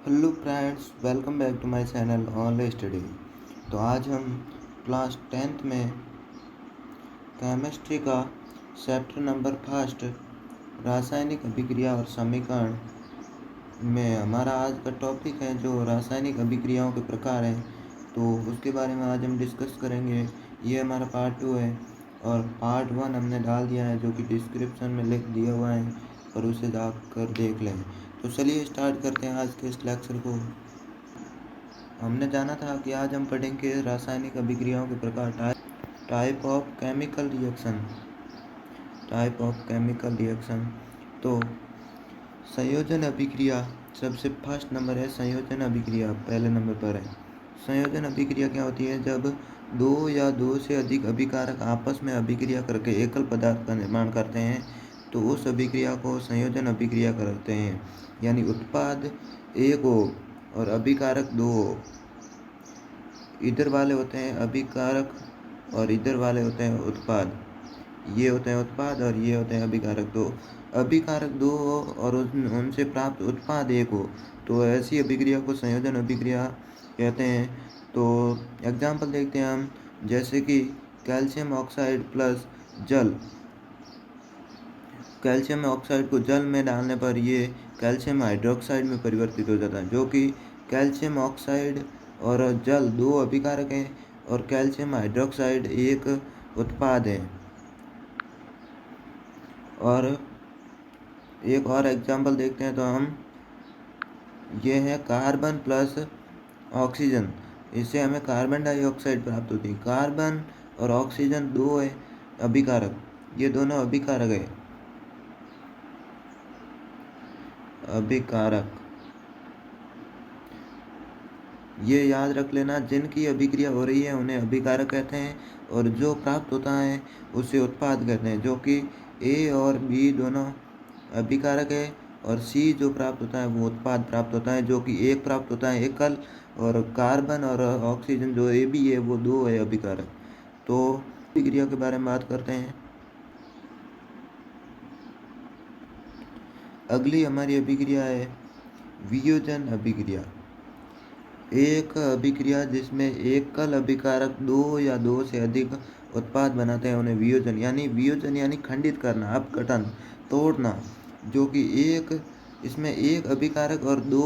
Hello friends, welcome back to my channel online study. तो आज हम क्लास 10th में केमिस्ट्री का चैप्टर नंबर फर्स्ट रासायनिक अभिक्रिया और समीकरण में हमारा आज का टॉपिक है जो रासायनिक अभिक्रियाओं के प्रकार हैं। तो उसके बारे में आज हम डिस्कस करेंगे। ये हमारा पार्ट 2 है और पार्ट 1 हमने डाल दिया है जो कि डिस्क्रिप्शन में लिख दिया हुआ है, और उसे जाकर देख लें। तो चलिए स्टार्ट करते हैं आज के इस लेक्चर को। हमने जाना था कि आज हम पढ़ेंगे रासायनिक अभिक्रियाओं के प्रकार, टाइप ऑफ केमिकल रिएक्शन। तो संयोजन अभिक्रिया सबसे फर्स्ट नंबर है। संयोजन अभिक्रिया पहले नंबर पर है। संयोजन अभिक्रिया क्या होती है? जब दो या दो से अधिक अभिकारक आपस में अभिक्रिया करके एकल पदार्थ का निर्माण करते हैं तो उस अभिक्रिया को संयोजन अभिक्रिया कहते हैं। यानी उत्पाद एक हो और अभिकारक दो हो। इधर वाले होते हैं अभिकारक और इधर वाले होते हैं उत्पाद। ये होते हैं उत्पाद और ये होते हैं अभिकारक दो। अभिकारक दो हो और उनसे प्राप्त उत्पाद एक हो तो ऐसी अभिक्रिया को संयोजन अभिक्रिया कहते हैं। तो एग्जाम्पल देखते हैं हम, जैसे कि कैल्शियम ऑक्साइड प्लस जल। कैल्शियम ऑक्साइड को जल में डालने पर ये कैल्शियम हाइड्रोक्साइड में परिवर्तित हो जाता है, जो कि कैल्शियम ऑक्साइड और जल दो अभिकारक हैं और कैल्शियम हाइड्रोक्साइड एक उत्पाद है। और एक और एग्जांपल देखते हैं तो हम, ये है कार्बन प्लस ऑक्सीजन। इससे हमें कार्बन डाइऑक्साइड प्राप्त होती है। कार्बन और ऑक्सीजन दो है अभिकारक, ये दोनों अभिकारक है। अभिकारक ये याद रख लेना, जिनकी अभिक्रिया हो रही है उन्हें अभिकारक कहते हैं और जो प्राप्त होता है उसे उत्पाद कहते हैं। जो कि ए और बी दोनों अभिकारक है और सी जो प्राप्त होता है वो उत्पाद प्राप्त होता है, जो कि एक प्राप्त होता है एकल, और कार्बन और ऑक्सीजन जो ए बी है वो दो है अभिकारक। तो अभिक्रिया के बारे में बात करते हैं। अगली हमारी अभिक्रिया है वियोजन अभिक्रिया। एक अभिक्रिया जिसमें एकल अभिकारक दो या दो से अधिक उत्पाद बनाते हैं उन्हें वियोजन यानी खंडित करना, अपघटन, तोड़ना। जो कि इसमें एक अभिकारक और दो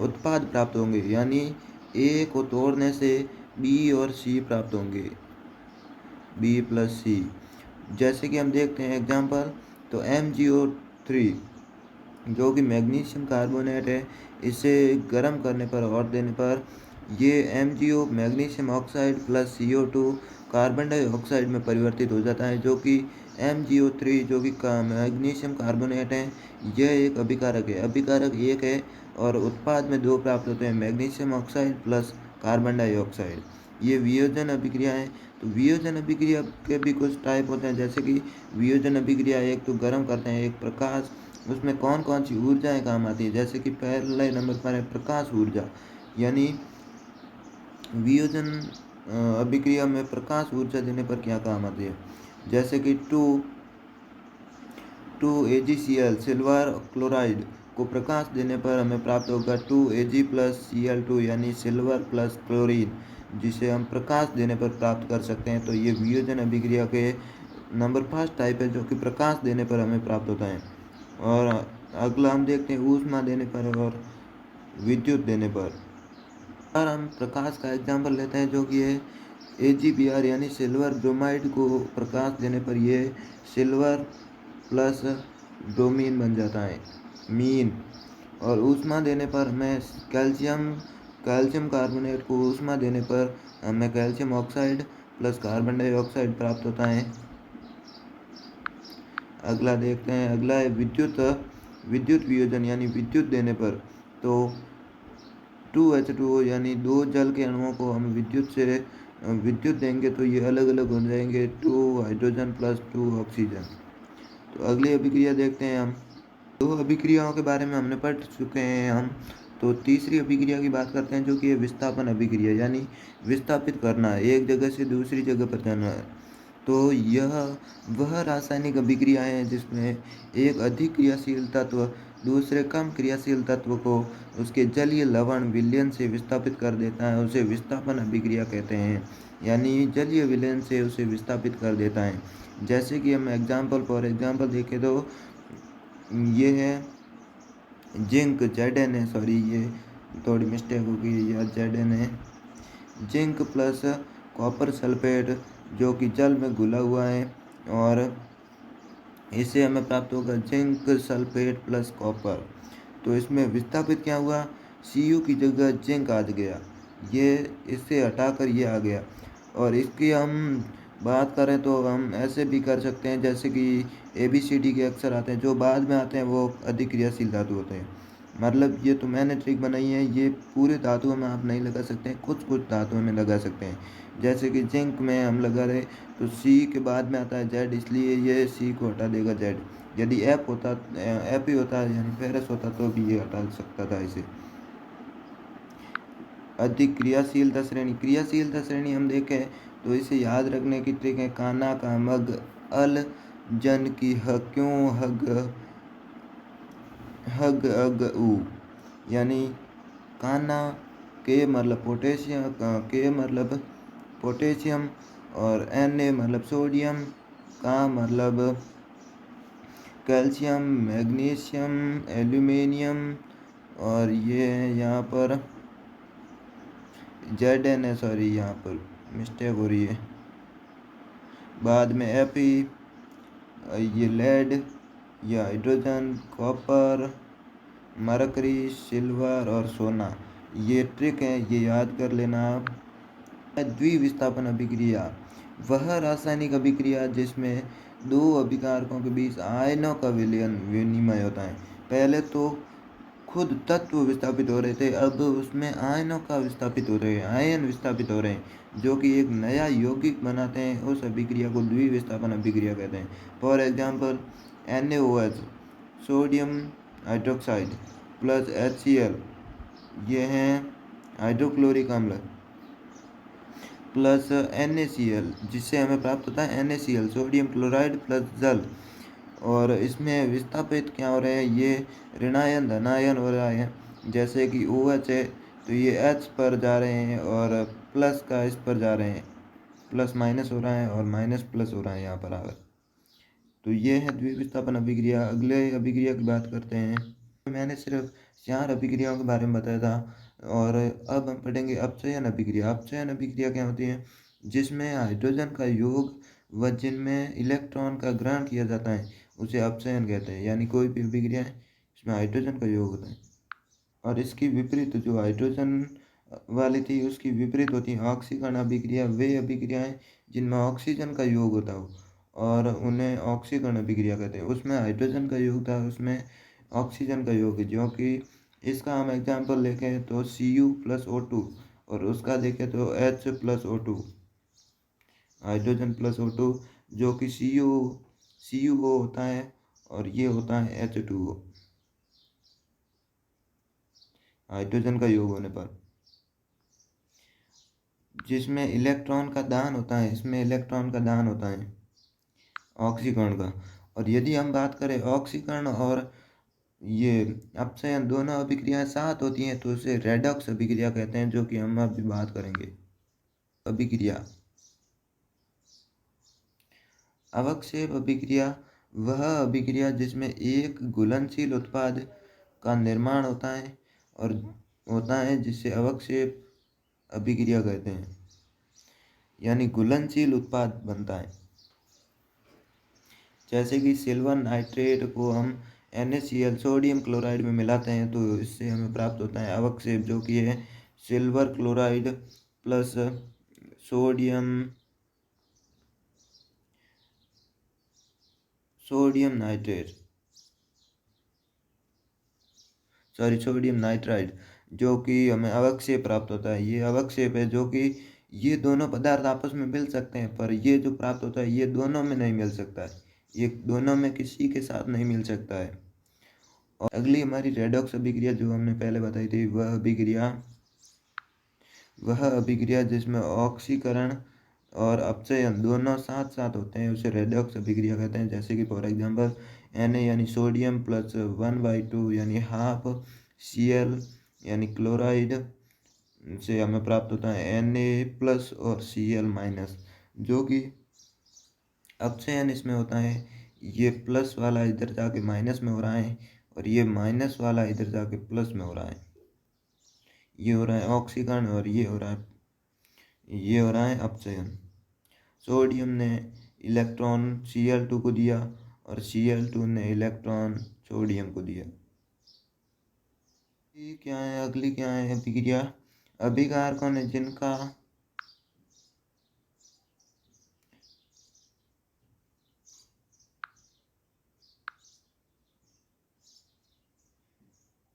उत्पाद प्राप्त होंगे, यानी ए को तोड़ने से बी और सी प्राप्त होंगे, बी प्लस सी। जैसे कि हम देखते हैं एग्जाम्पल, तो MgO3 जो कि मैग्नीशियम कार्बोनेट है, इसे गर्म करने पर और देने पर ये MgO magnesium oxide plus CO2 carbon dioxide में परिवर्तित हो जाता है, जो कि MgO3 जो कि मैग्नीशियम कार्बोनेट है, यह एक अभिकारक है। अभिकारक एक है और उत्पाद में दो प्राप्त होते हैं, magnesium oxide plus carbon dioxide. ये वियोजन अभिक्रिया है। तो वियोजन अभिक्रिया के भी कुछ टाइप होते हैं, जैसे कि वियोजन अभिक्रिया एक तो गर्म करते हैं, एक प्रकाश। उसमें कौन कौन सी ऊर्जाएं काम आती है? जैसे कि पहले नंबर पर है प्रकाश ऊर्जा, यानी वियोजन अभिक्रिया में प्रकाश ऊर्जा देने पर क्या काम आती है? जैसे कि 2AgCl सिल्वर क्लोराइड को प्रकाश देने पर हमें प्राप्त होगा 2Ag प्लस Cl2 यानी सिल्वर प्लस क्लोरीन, जिसे हम प्रकाश देने पर प्राप्त कर सकते हैं। तो ये वियोजन अभिक्रिया के नंबर फर्स्ट टाइप है जो कि प्रकाश देने पर हमें प्राप्त होता है। और अगला हम देखते हैं ऊष्मा देने पर और विद्युत देने पर। और हम प्रकाश का एग्जाम्पल लेते हैं जो कि है AgBr यानी सिल्वर ब्रोमाइड को प्रकाश देने पर ये सिल्वर प्लस ब्रोमीन बन जाता है, मीन। और ऊष्मा देने पर हमें कैल्शियम कार्बोनेट को ऊष्मा देने पर हमें calcium oxide plus carbon dioxide प्राप्त होता है। अगला देखते हैं, अगला है विद्युत वियोजन यानी विद्युत देने पर। तो 2H2O यानी दो जल के अणुओं को हम विद्युत देंगे तो ये अलग अलग हो जाएंगे, 2 हाइड्रोजन प्लस 2 ऑक्सीजन। तो अगली अभिक्रिया देखते हैं हम। दो अभिक्रियाओं के बारे में हमने पढ़ चुके हैं हम। तो तीसरी अभिक्रिया की बात करते हैं जो कि है विस्थापन अभिक्रिया, यानी विस्थापित करना, एक जगह से दूसरी जगह पर जाना है। तो यह वह रासायनिक अभिक्रिया है जिसमें एक अधिक क्रियाशील तत्व दूसरे कम क्रियाशील तत्व को उसके जलीय लवण विलयन से विस्थापित कर देता है, उसे विस्थापन अभिक्रिया कहते हैं। यानी जलीय विलयन से उसे विस्थापित कर देता है। जैसे कि हम फॉर एग्जाम्पल देखें तो ये है जिंक Zn, सॉरी ये थोड़ी मिस्टेक हो गई, यह Zn है। जिंक प्लस कॉपर सल्फेट जो कि जल में घुला हुआ है, और इससे हमें प्राप्त होगा जिंक सल्फेट प्लस कॉपर। तो इसमें विस्थापित क्या हुआ, Cu की जगह जिंक आ गया, ये इससे हटाकर ये आ गया। और इसकी हम बात करें तो हम ऐसे भी कर सकते हैं, जैसे कि ABCD के अक्षर आते हैं, जो बाद में आते हैं वो अधिक क्रियाशील धातु होते हैं। मतलब ये तो मैंने ट्रिक बनाई है, ये पूरे धातुओं में आप नहीं लगा सकते हैं, कुछ कुछ धातुओं में लगा सकते हैं। जैसे कि जिंक में हम लगा रहे तो C के बाद में आता है Z, इसलिए ये C को हटा देगा Z। यदि F ही होता यानी फेरस होता तो भी ये हटा सकता था इसे। अधिक क्रियाशीलता श्रेणी हम देखें तो इसे याद रखने की ट्रिक है, काना का मग अल जन की ह क्यों हग हग अग उ। यानी काना के मतलब पोटेशियम और Na मतलब सोडियम, का मतलब कैल्शियम, मैग्नीशियम, एल्यूमिनियम, और ये यहाँ पर Zn है, सॉरी यहाँ पर मिस्टेक हो रही है। बाद में Fe, ये लेड या हाइड्रोजन, कॉपर, मरकरी, सिल्वर और सोना। ये ट्रिक है, ये याद कर लेना आप। द्विविस्थापन अभिक्रिया वह रासायनिक अभिक्रिया जिसमें दो अभिकारकों के बीच आयनों का विनिमय होता है। पहले तो खुद तत्व विस्थापित हो रहे थे, अब उसमें आयनों का विस्थापित हो रहे हैं, आयन विस्थापित हो रहे हैं, जो कि एक नया यौगिक बनाते हैं। उस अभिक्रिया को द्विविस्थापन अभिक्रिया कहते हैं। For example NaOH sodium hydroxide plus HCl, ये हैं हाइड्रोक्लोरिक अम्ल, प्लस NaCl, जिससे हमें प्राप्त होता है NaCl सोडियम क्लोराइड प्लस जल। और इसमें विस्थापित क्या हो रहे हैं, ये ऋणायन धनायन हो रहा है। जैसे कि OH है तो ये H पर जा रहे हैं और प्लस का इस पर जा रहे हैं, प्लस माइनस हो रहा है और माइनस प्लस हो रहा है यहाँ पर आकर। तो ये है द्विविस्थापन अभिक्रिया। अगले अभिक्रिया की बात करते हैं। मैंने सिर्फ 4 अभिक्रियाओं के बारे में बताया था, और अब हम पढ़ेंगे अपचयन अभिक्रिया। अपचयन अभिक्रिया क्या होती है, जिसमें हाइड्रोजन का योग व जिनमें इलेक्ट्रॉन का ग्रहण किया जाता है उसे अपचयन कहते हैं। यानी कोई भी अभिक्रिया है इसमें हाइड्रोजन का योग होता है, और इसकी विपरीत जो हाइड्रोजन वाली थी उसकी विपरीत होती है ऑक्सीकरण अभिक्रिया। वे अभिक्रियाएं जिनमें ऑक्सीजन का योग होता हो और उन्हें ऑक्सीकरण अभिक्रिया कहते हैं। उसमें हाइड्रोजन का योग था, उसमें ऑक्सीजन का योग है। जो कि इसका हम एग्जांपल देखें तो Cu प्लस O2, और उसका देखें तो H plus O2, hydrogen plus O2, जो कि CuO होता है और ये होता है H2O हाइड्रोजन का योग होने पर, जिसमें इलेक्ट्रॉन का दान होता है। इसमें इलेक्ट्रॉन का दान होता है ऑक्सीकरण का। और यदि हम बात करें ऑक्सीकरण और ये अपचयन दोनों अभिक्रियाएं साथ होती हैं तो उसे रेडॉक्स अभिक्रिया कहते हैं, जो कि हम अभी बात करेंगे। अभिक्रिया अवक्षेप अभिक्रिया वह अभिक्रिया जिसमें एक घुलनशील उत्पाद का निर्माण होता है जिसे अवक्षेप अभिक्रिया कहते हैं। यानी घुलनशील उत्पाद बनता है। जैसे कि सिल्वर नाइट्रेट को हम NaCl सोडियम क्लोराइड में मिलाते हैं तो इससे हमें प्राप्त होता है अवक्षेप, जो कि है silver chloride plus sodium nitride, जो कि हमें अवक्षेप प्राप्त होता है। ये अवक्षेप है, जो कि ये दोनों पदार्थ आपस में मिल सकते हैं, पर ये जो प्राप्त होता है ये दोनों में नहीं मिल सकता है, ये दोनों में किसी के साथ नहीं मिल सकता है। और अगली हमारी रेडॉक्स अभिक्रिया जो हमने पहले बताई थी, वह अभिक्रिया जिसमें ऑक्सीकरण और अपचयन दोनों साथ साथ होते हैं उसे रेडॉक्स अभिक्रिया कहते हैं। जैसे कि फॉर एग्जांपल Na यानी सोडियम प्लस 1/2 यानी हाफ Cl यानी क्लोराइड से हमें प्राप्त होता है Na प्लस और Cl माइनस, जो कि अपचयन इसमें होता है। ये प्लस वाला इधर जाके माइनस में हो रहा है और ये माइनस वाला इधर जाके प्लस में हो रहा है। ये हो रहा है ऑक्सीकरण और ये हो रहा है अपचयन। सोडियम ने इलेक्ट्रॉन Cl2 को दिया और Cl2 ने इलेक्ट्रॉन सोडियम को दिया। अगली क्या है अभिक्रिया। अभिकारकों ने जिनका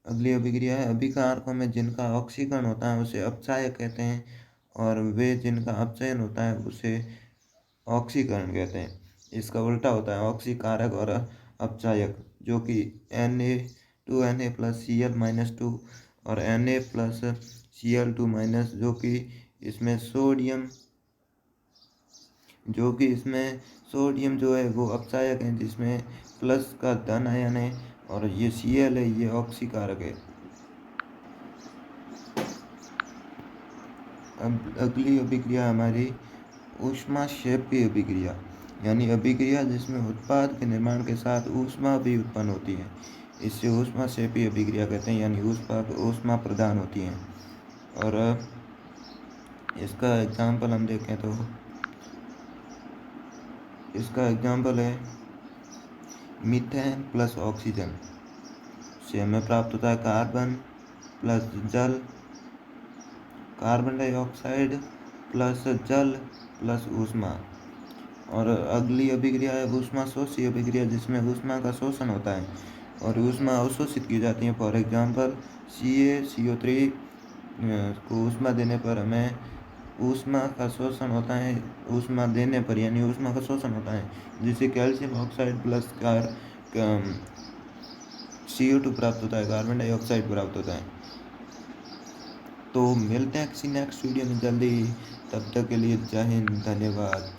अगली अभिक्रिया है अभिकारकों में जिनका ऑक्सीकरण होता है उसे अपचायक कहते हैं और वे जिनका अपचयन होता है उसे ऑक्सीकरण कहते हैं। इसका उल्टा होता है ऑक्सीकारक और अपचायक, जो कि Na प्लस Cl माइनस 2 और Na प्लस Cl2 माइनस, जो कि इसमें सोडियम जो है वो अपचायक है जिसमें प्लस का धन आयन है और ये Cl है ये ऑक्सीकारक है। अब अगली अभिक्रिया हमारी ऊष्माक्षेपी अभिक्रिया, यानी अभिक्रिया जिसमें उत्पाद के निर्माण के साथ ऊष्मा भी उत्पन्न होती है, इससे ऊष्माक्षेपी अभिक्रिया कहते हैं, यानी ऊष्मा प्रदान होती है। और इसका एग्जाम्पल हम देखें तो इसका एग्जाम्पल है मीथेन प्लस ऑक्सीजन से हमें प्राप्त होता है कार्बन प्लस जल, कार्बन डाइऑक्साइड प्लस जल प्लस ऊष्मा। और अगली अभिक्रिया है ऊष्माशोषी अभिक्रिया, जिसमें ऊष्मा का शोषण होता है और ऊष्मा अवशोषित की जाती है। फॉर एग्जांपल CaCO3 को ऊष्मा देने पर हमें ऊष्मा का शोषण होता है, ऊष्मा देने पर यानी ऊष्मा का शोषण होता है, जिससे कैल्शियम ऑक्साइड प्लस CO2 प्राप्त होता है, कार्बन डाइऑक्साइड प्राप्त होता है। तो मिलते हैं किसी नेक्स्ट वीडियो में जल्दी, तब तक के लिए जय हिंद, धन्यवाद।